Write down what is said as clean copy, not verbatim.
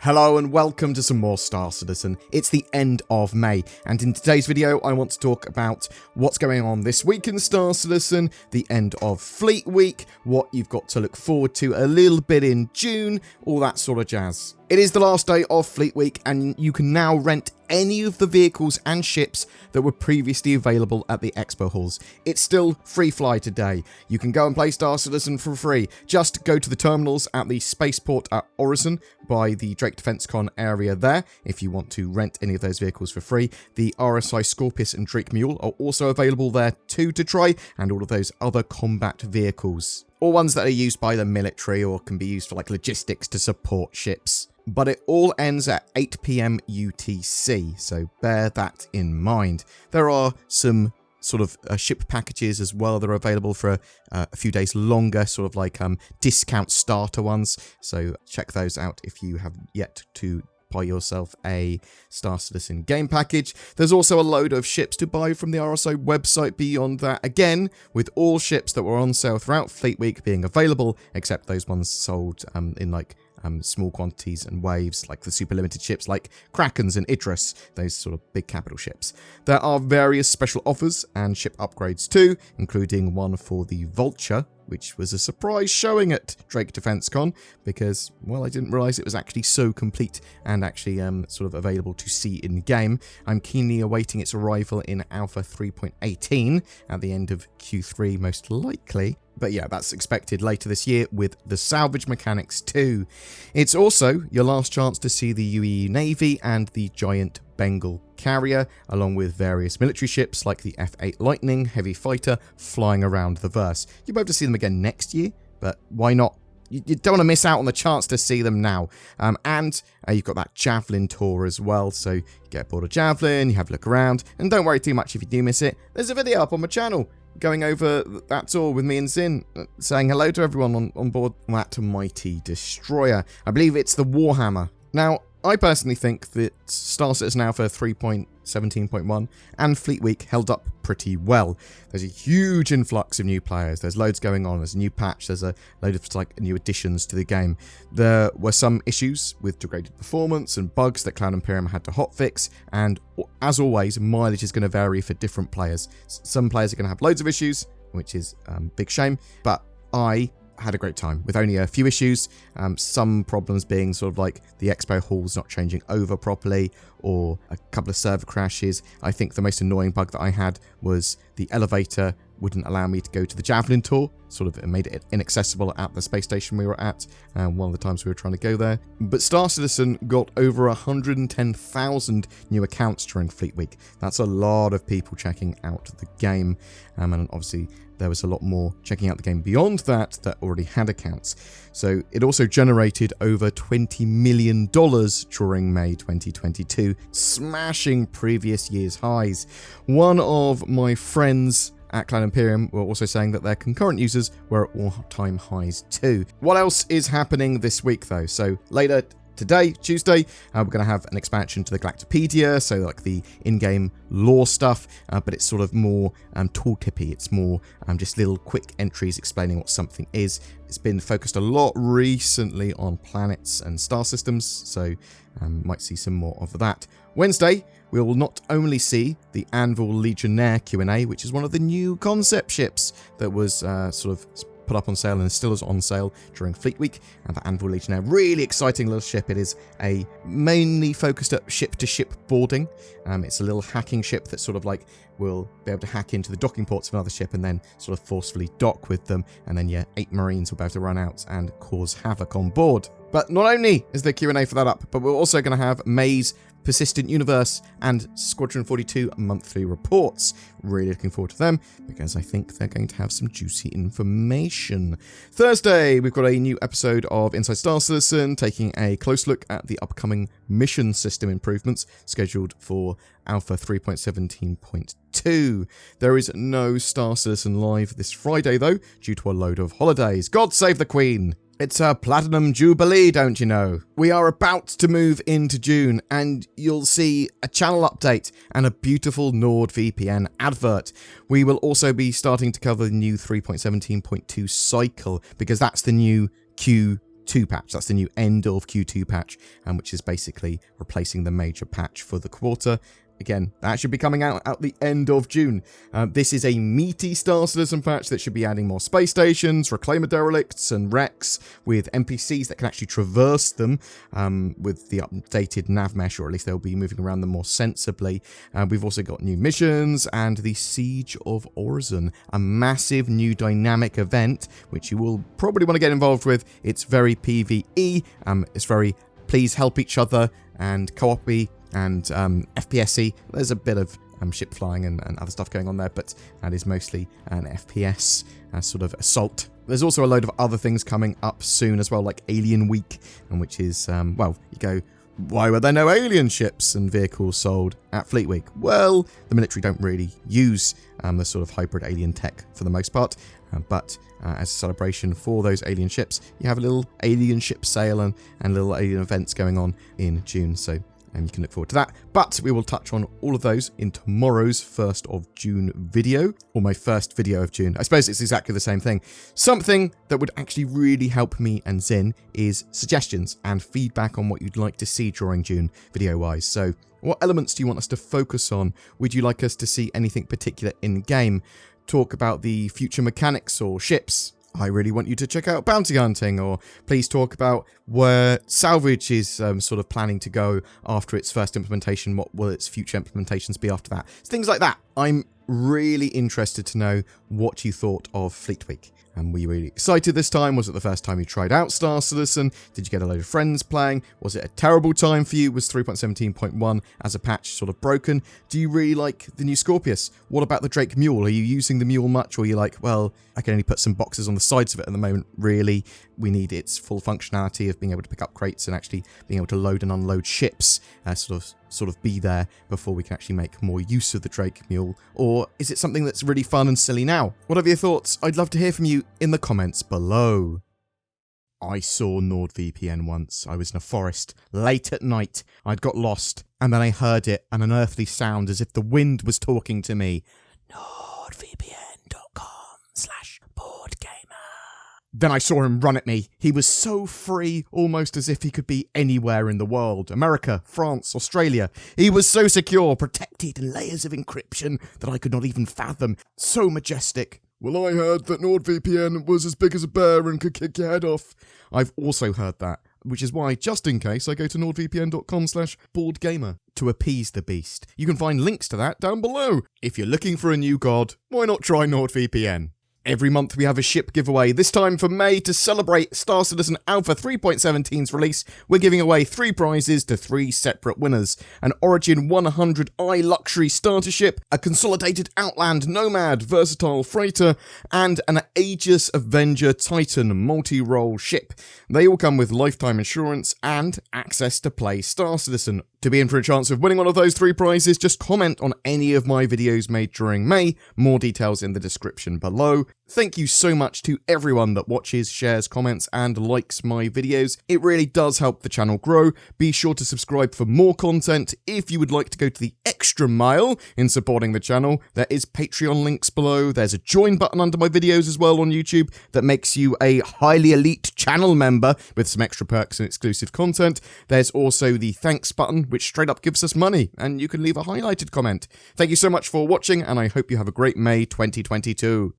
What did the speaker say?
Hello and welcome to some more Star Citizen. It's the end of May, and in today's video I want to talk about what's going on this week in Star Citizen, the end of Fleet Week, what you've got to look forward to a little bit in June, all that sort of jazz. It is the last day of Fleet Week, and you can now rent any of the vehicles and ships that were previously available at the expo halls. It's still free fly today. You can go and play Star Citizen for free. Just go to the terminals at the spaceport at Orison by the Drake Defense Con area there if you want to rent any of those vehicles for free. The RSI Scorpius and Drake Mule are also available there too to try, and all of those other combat vehicles. Or ones that are used by the military or can be used for like logistics to support ships. But it all ends at 8 PM UTC, so bear that in mind. There are some sort of ship packages as well that are available for a few days longer, sort of like discount starter ones, so check those out if you have yet to buy yourself a Star Citizen game package. There's also a load of ships to buy from the RSI website beyond that, again, with all ships that were on sale throughout Fleet Week being available, except those ones sold in like small quantities and waves, like the super limited ships like Krakens and Idris, those sort of big capital ships. There are various special offers and ship upgrades too, including one for the Vulture, which was a surprise showing at Drake Defense Con because, well, I didn't realise it was actually so complete and actually sort of available to see in game. I'm keenly awaiting its arrival in Alpha 3.18 at the end of Q3 most likely. But yeah, that's expected later this year with the salvage mechanics too. It's also your last chance to see the UAE Navy and the giant Bengal carrier, along with various military ships like the F-8 Lightning heavy fighter flying around the verse. You'll be able to see them again next year, but why not? You don't want to miss out on the chance to see them now. And you've got that Javelin tour as well, so you get aboard a Javelin, you have a look around, and don't worry too much if you do miss it. There's a video up on my channel going over that tour with me and Zin, saying hello to everyone on board that mighty destroyer. I believe it's the Warhammer. Now, I personally think that Star Citizen Alpha 3.17.1 and Fleet Week held up pretty well. There's a huge influx of new players. There's loads going on. There's a new patch. There's a load of like new additions to the game. There were some issues with degraded performance and bugs that Cloud Imperium had to hotfix. And as always, mileage is going to vary for different players. Some players are going to have loads of issues, which is a big shame. But I had a great time with only a few issues, some problems being sort of like the expo halls not changing over properly or a couple of server crashes. I think the most annoying bug that I had was the elevator wouldn't allow me to go to the Javelin tour, sort of made it inaccessible at the space station we were at one of the times we were trying to go there. But Star Citizen got over 110,000 new accounts during Fleet Week. That's a lot of people checking out the game, and obviously there was a lot more checking out the game beyond that already had accounts. So it also generated over $20 million during May 2022, smashing previous year's highs. One of my friends at Cloud Imperium were also saying that their concurrent users were at all-time highs too. What else is happening this week though? So later today, Tuesday, we're going to have an expansion to the Galactopedia, so like the in-game lore stuff, but it's sort of more tooltippy. It's more just little quick entries explaining what something is. It's been focused a lot recently on planets and star systems, so might see some more of that. Wednesday, we will not only see the Anvil Legionnaire Q&A, which is one of the new concept ships that was sort of put up on sale and still is on sale during Fleet Week, and the Anvil Legionnaire, really exciting little ship. It is a mainly focused at ship-to-ship boarding. It's a little hacking ship that sort of like will be able to hack into the docking ports of another ship and then sort of forcefully dock with them, and then yeah, 8 Marines will be able to run out and cause havoc on board. But not only is the Q&A for that up, but we're also going to have May's Persistent Universe and Squadron 42 monthly reports. Really looking forward to them because I think they're going to have some juicy information. Thursday, we've got a new episode of Inside Star Citizen, taking a close look at the upcoming mission system improvements scheduled for Alpha 3.17.2. There is no Star Citizen live this Friday though, due to a load of holidays. God save the Queen! It's a Platinum Jubilee, don't you know? We are about to move into June, and you'll see a channel update and a beautiful NordVPN advert. We will also be starting to cover the new 3.17.2 cycle, because that's the new Q Q2 patch. That's the new end of Q2 patch, which is basically replacing the major patch for the quarter. Again, that should be coming out at the end of June. This is a meaty Star Citizen patch that should be adding more space stations, reclaimer derelicts, and wrecks with NPCs that can actually traverse them with the updated nav mesh, or at least they'll be moving around them more sensibly. We've also got new missions and the Siege of Orzon, a massive new dynamic event, which you will probably want to get involved with. It's very PvE, it's very please help each other and co-op-y and FPS-y. There's a bit of ship flying and other stuff going on there, but that is mostly an FPS sort of assault. There's also a load of other things coming up soon as well, like Alien Week, and which is, well, you go, why were there no alien ships and vehicles sold at Fleet Week? Well, the military don't really use the sort of hybrid alien tech for the most part, but as a celebration for those alien ships, you have a little alien ship sale and little alien events going on in June, so you can look forward to that. But we will touch on all of those in tomorrow's 1st of June video, or my first video of June. I suppose it's exactly the same thing. Something that would actually really help me and Zen is suggestions and feedback on what you'd like to see during June video-wise. So what elements do you want us to focus on? Would you like us to see anything particular in-game? Talk about the future mechanics or ships? I really want you to check out bounty hunting, or please talk about where salvage is sort of planning to go after its first implementation. What will its future implementations be after that? Things like that. I'm really interested to know what you thought of Fleet Week. And were you really excited this time? Was it the first time you tried out Star Citizen? Did you get a load of friends playing? Was it a terrible time for you? Was 3.17.1 as a patch sort of broken? Do you really like the new Scorpius? What about the Drake Mule? Are you using the Mule much? Or are you like, well, I can only put some boxes on the sides of it at the moment. Really, we need its full functionality of being able to pick up crates and actually being able to load and unload ships, sort of be there before we can actually make more use of the Drake Mule? Or is it something that's really fun and silly now? What are your thoughts? I'd love to hear from you in the comments below. I saw NordVPN once. I was in a forest, late at night. I'd got lost, and then I heard it, an unearthly sound as if the wind was talking to me. NordVPN.com/BoredGamer. Then I saw him run at me. He was so free, almost as if he could be anywhere in the world. America, France, Australia. He was so secure, protected in layers of encryption that I could not even fathom. So majestic. Well, I heard that NordVPN was as big as a bear and could kick your head off. I've also heard that, which is why, just in case, I go to nordvpn.com/BoredGamer to appease the beast. You can find links to that down below. If you're looking for a new god, why not try NordVPN? Every month we have a ship giveaway. This time for May, to celebrate Star Citizen Alpha 3.17's release, we're giving away 3 prizes to 3 separate winners. An Origin 100i luxury starter ship, a consolidated Outland Nomad versatile freighter, and an Aegis Avenger Titan multi-role ship. They all come with lifetime insurance and access to play Star Citizen. To be in for a chance of winning one of those 3 prizes, just comment on any of my videos made during May. More details in the description below. Thank you so much to everyone that watches, shares, comments, and likes my videos. It really does help the channel grow. Be sure to subscribe for more content. If you would like to go to the extra mile in supporting the channel, there is Patreon links below. There's a join button under my videos as well on YouTube that makes you a highly elite channel member with some extra perks and exclusive content. There's also the thanks button, which straight up gives us money, and you can leave a highlighted comment. Thank you so much for watching, and I hope you have a great May 2022.